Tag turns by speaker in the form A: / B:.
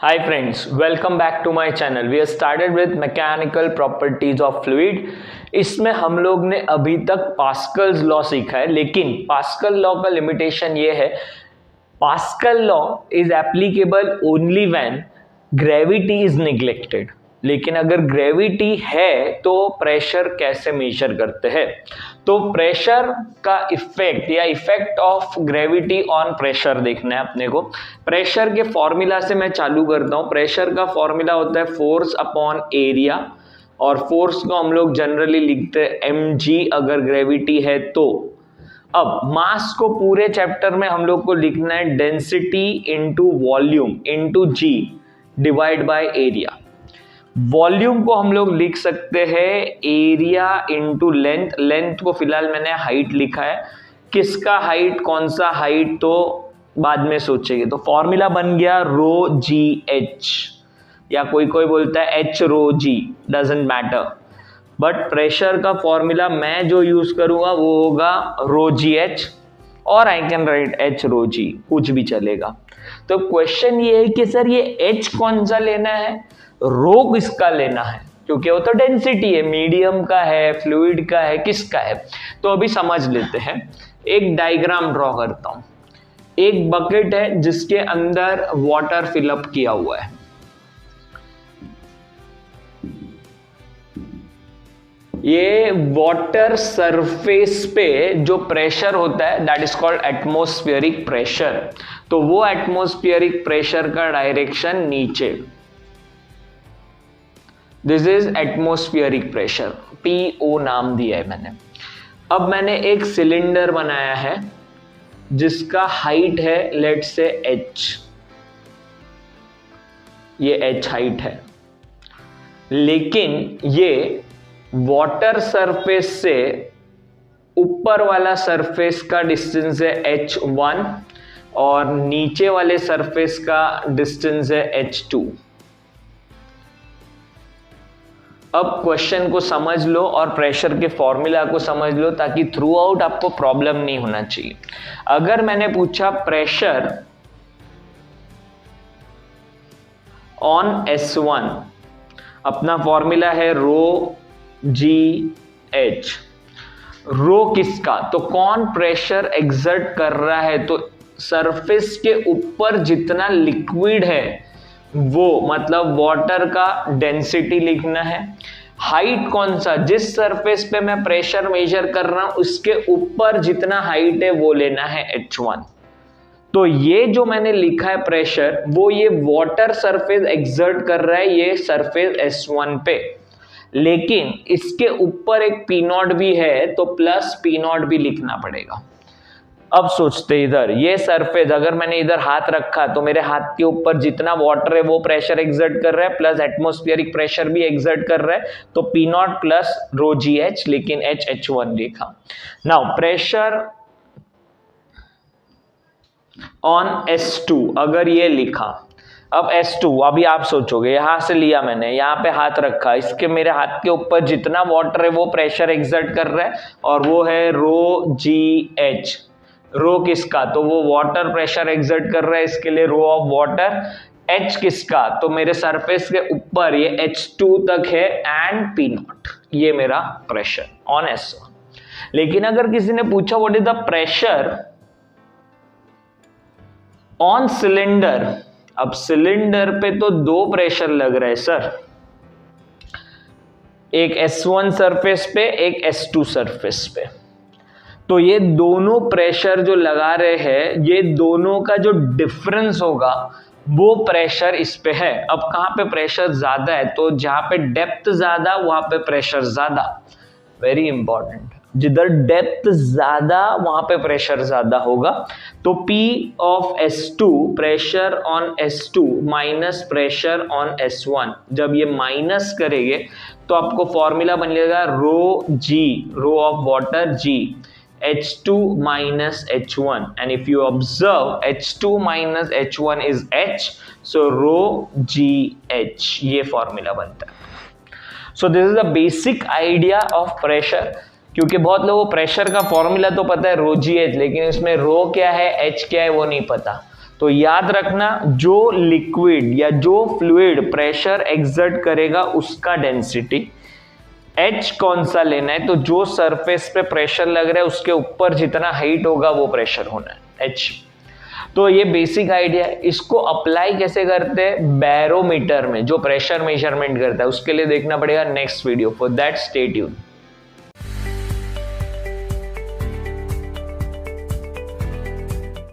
A: Hi friends, welcome back to my channel. We have started with mechanical properties of fluid. इसमें हम लोग ने अभी तक पास्कल्स लॉ सीखा है, लेकिन पास्कल लॉ का लिमिटेशन ये है, pascal law is applicable only when gravity is neglected. लेकिन अगर ग्रेविटी है तो प्रेशर कैसे मेजर करते हैं? तो प्रेशर का इफेक्ट या effect of gravity on pressure देखना है अपने को। प्रेशर के फॉर्मूला से मैं चालू करता हूं। प्रेशर का फॉर्मूला होता है फोर्स अपॉन एरिया, और फोर्स को हम लोग जनरली लिखते हैं mg अगर ग्रेविटी है तो। अब मास को पूरे चैप्टर में हम लोग को लिखना है density into volume into G divide by area. Volume को हम लोग लिख सकते हैं एरिया इंटू लेंथ। लेंथ को फिलहाल मैंने हाइट लिखा है, किसका हाइट कौन सा हाइट तो बाद में सोचेंगे। तो फॉर्मूला बन गया रो जी एच, या कोई कोई बोलता है H rho G, doesn't matter, but pressure का फॉर्मूला मैं जो यूज करूंगा वो होगा रो जी एच, और I can write H rho जी, कुछ भी चलेगा। तो क्वेश्चन ये है कि सर ये एच कौन सा लेना है, रो किसका लेना है, क्योंकि वो तो डेंसिटी है, मीडियम का है, फ्लूइड का है, किसका है। तो अभी समझ लेते हैं। एक डायग्राम ड्रॉ करता हूं। एक बकेट है जिसके अंदर वाटर फिलअप किया हुआ है। ये वाटर सरफेस पे जो प्रेशर होता है that is called atmospheric pressure. तो वो एटमॉस्फेरिक प्रेशर का डायरेक्शन नीचे, this is atmospheric pressure, PO नाम दिया है मैंने। अब मैंने एक सिलेंडर बनाया है जिसका हाइट है लेट से h, ये h हाइट है, लेकिन ये वाटर सरफेस से ऊपर वाला सरफेस का डिस्टेंस है h1 और नीचे वाले सरफेस का डिस्टेंस है h2। अब क्वेश्चन को समझ लो और प्रेशर के फॉर्मूला को समझ लो ताकि थ्रू आउट आपको प्रॉब्लम नहीं होना चाहिए। अगर मैंने पूछा प्रेशर ऑन S1, अपना फॉर्मूला है रो जी एच। रो किसका, तो कौन प्रेशर एग्जर्ट कर रहा है, तो सरफेस के ऊपर जितना लिक्विड है वो, मतलब वाटर का डेंसिटी लिखना है। हाइट कौन सा, जिस सरफेस पे मैं प्रेशर मेजर कर रहा हूं उसके ऊपर जितना हाइट है वो लेना है h1। तो ये जो मैंने लिखा है प्रेशर, वो ये वाटर सरफेस एग्जर्ट कर रहा है ये सरफेस S1 पे, लेकिन इसके ऊपर एक P0 भी है तो प्लस P0 भी लिखना पड़ेगा। अब सोचते इधर ये सरफेस, अगर मैंने इधर हाथ रखा तो मेरे हाथ के ऊपर जितना वाटर है वो प्रेशर एग्जर्ट कर रहा है, प्लस एटमॉस्फेरिक प्रेशर भी एग्जर्ट कर रहा है, तो P0 प्लस रो जी एच, लेकिन H1 लिखा। नाउ प्रेशर ऑन S2 अगर ये लिखा, अब S2, अभी आप सोचोगे यहां से लिया मैंने, यहां पे हाथ रखा, इसके मेरे हाथ के ऊपर जितना वाटर है वो प्रेशर एग्जर्ट कर रहा है, और वो है रो जी एच। रो किसका, तो वो वाटर प्रेशर एग्जर्ट कर रहा है, इसके लिए रो ऑफ वाटर। H किसका, तो मेरे सरफेस के ऊपर ये H2 तक है एंड P0, ये मेरा प्रेशर ऑन S1। लेकिन अगर किसी ने पूछा what is the pressure on cylinder, अब सिलेंडर पे तो दो प्रेशर लग रहा है सर, एक S1 सरफेस पे एक S2 सरफेस पे। तो ये दोनों प्रेशर जो लगा रहे हैं, ये दोनों का जो डिफरेंस होगा वो प्रेशर इस पे है। अब कहां पे प्रेशर ज्यादा है, तो जहां पे डेप्थ ज्यादा वहां पे प्रेशर ज्यादा, वेरी इंपॉर्टेंट, जिधर डेप्थ ज्यादा वहां पे प्रेशर ज्यादा होगा। तो P of S2, pressure on S2 minus pressure on S1, जब ये माइनस करेंगे तो आपको फॉर्मूला बन जाएगा rho g, rho of water g, H2 minus H1, and if you observe H2 minus H1 is H, so rho GH, ये formula बनता है। So this is the basic idea of pressure, क्योंकि बहुत लोगों को pressure का formula तो पता है रो जी एच, लेकिन इसमें रो क्या है एच क्या है वो नहीं पता। तो याद रखना, जो लिक्विड या जो फ्लूइड प्रेशर एक्सर्ट करेगा उसका डेंसिटी, H कौन सा लेना है, तो जो सरफेस पे प्रेशर लग रहा है उसके ऊपर जितना हाइट होगा वो प्रेशर होना है, H। तो ये बेसिक आइडिया है। इसको अप्लाई कैसे करते हैं बैरोमीटर में, जो प्रेशर मेजरमेंट करता है, उसके लिए देखना पड़ेगा next video. For that stay tuned.